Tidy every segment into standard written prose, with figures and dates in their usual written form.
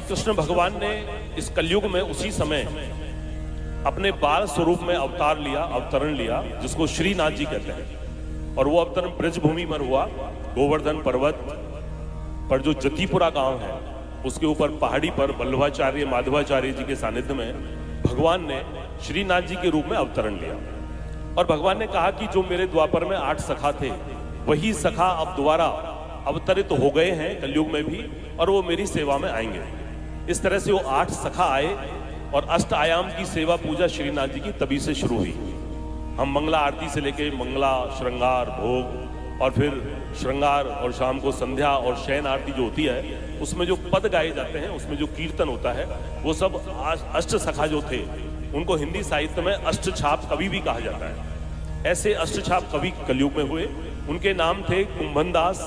कृष्ण भगवान ने इस कलयुग में उसी समय अपने बाल स्वरूप में अवतरण लिया, जिसको श्रीनाथ जी कहते हैं। और वो अवतरण ब्रजभूमि पर हुआ। गोवर्धन पर्वत पर जो जतिपुरा गांव है, उसके ऊपर पहाड़ी पर वल्लभाचार्य माधवाचार्य जी के सानिध्य में भगवान ने श्रीनाथ जी के रूप में अवतरण लिया। और भगवान ने कहा कि जो मेरे द्वापर में 8 सखा थे, वही सखा अब दोबारा अवतरित हो गए हैं कलयुग में भी, और वो मेरी सेवा में आएंगे। इस तरह से वो 8 सखा आए और अष्ट आयाम की सेवा पूजा श्रीनाथ जी की तभी से शुरू हुई। हम मंगला आरती से लेके मंगला, श्रृंगार, भोग, और फिर श्रृंगार और शाम को संध्या और शयन आरती जो होती है, उसमें जो पद गाए जाते हैं, उसमें जो कीर्तन होता है, वो सब अष्ट सखा जो थे, उनको हिंदी साहित्य में अष्टछाप कवि भी कहा जाता है। ऐसे अष्टछाप कवि कलयुग में हुए। उनके नाम थे कुंभनदास,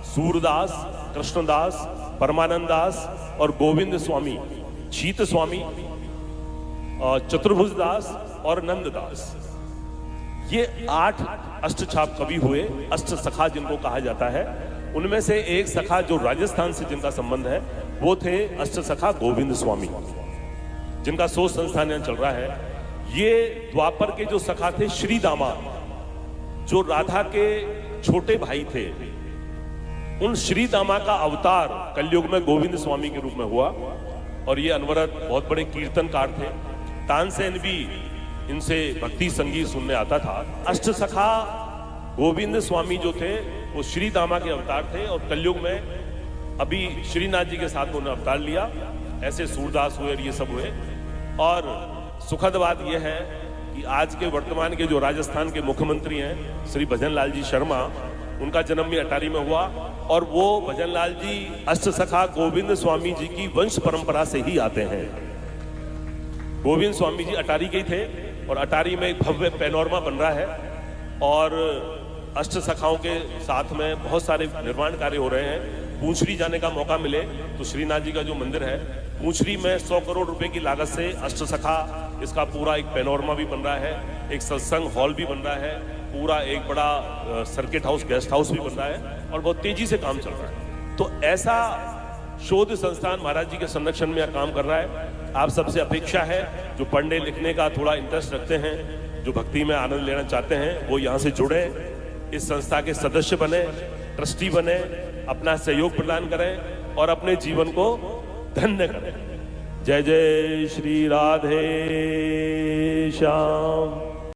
सूरदास, कृष्णदास, परमानंद दास और गोविंद स्वामी, शीत स्वामी, चतुर्भुज दास और नंददास। ये 8 अष्टछाप कवि हुए, अष्ट सखा जिनको कहा जाता है। उनमें से एक सखा जो राजस्थान से जिनका संबंध है, वो थे अष्ट सखा गोविंद स्वामी, जिनका शोध संस्थान यहाँ चल रहा है। ये द्वापर के जो सखा थे श्री दामा, जो राधा के छोटे भाई थे, उन श्री दामा का अवतार कलयुग में गोविंद स्वामी के रूप में हुआ। और ये अनवरत बहुत बड़े कीर्तनकार थे। तानसेन भी इनसे भक्ति संगीत सुनने आता था। अष्ट सखा गोविंद स्वामी जो थे, वो श्री दामा के अवतार थे। और कलयुग में अभी श्रीनाथ जी के साथ उन्होंने अवतार लिया। ऐसे सूरदास हुए और ये सब हुए। और सुखद बात यह है कि आज के वर्तमान के जो राजस्थान के मुख्यमंत्री हैं श्री भजन लाल जी शर्मा, उनका जन्म भी अटारी में हुआ। और वो भजन लाल जी अष्ट सखा गोविंद स्वामी जी की वंश परंपरा से ही आते हैं। गोविंद स्वामी जी अटारी के ही थे और अटारी में एक भव्य पैनोरमा बन रहा है। और अष्ट सखाओं के साथ में बहुत सारे निर्माण कार्य हो रहे हैं। पूंछरी जाने का मौका मिले तो श्रीनाथ जी का जो मंदिर है, पूंछरी में 100 करोड़ रुपए की लागत से अष्ट सखा, इसका पूरा एक पैनोरमा भी बन रहा है, एक सत्संग हॉल भी बन रहा है, पूरा एक बड़ा सर्किट हाउस, गेस्ट हाउस भी बन रहा है, और बहुत तेजी से काम चल रहा है। तो ऐसा शोध संस्थान महाराज जी के संरक्षण में काम कर रहा है। आप सबसे अपेक्षा है, जो पढ़ने लिखने का थोड़ा इंटरेस्ट रखते हैं, जो भक्ति में आनंद लेना चाहते हैं, वो यहाँ से जुड़े, इस संस्था के सदस्य बने, ट्रस्टी बने, अपना सहयोग प्रदान करें और अपने जीवन को धन्य करें। जय जय श्री राधे श्याम।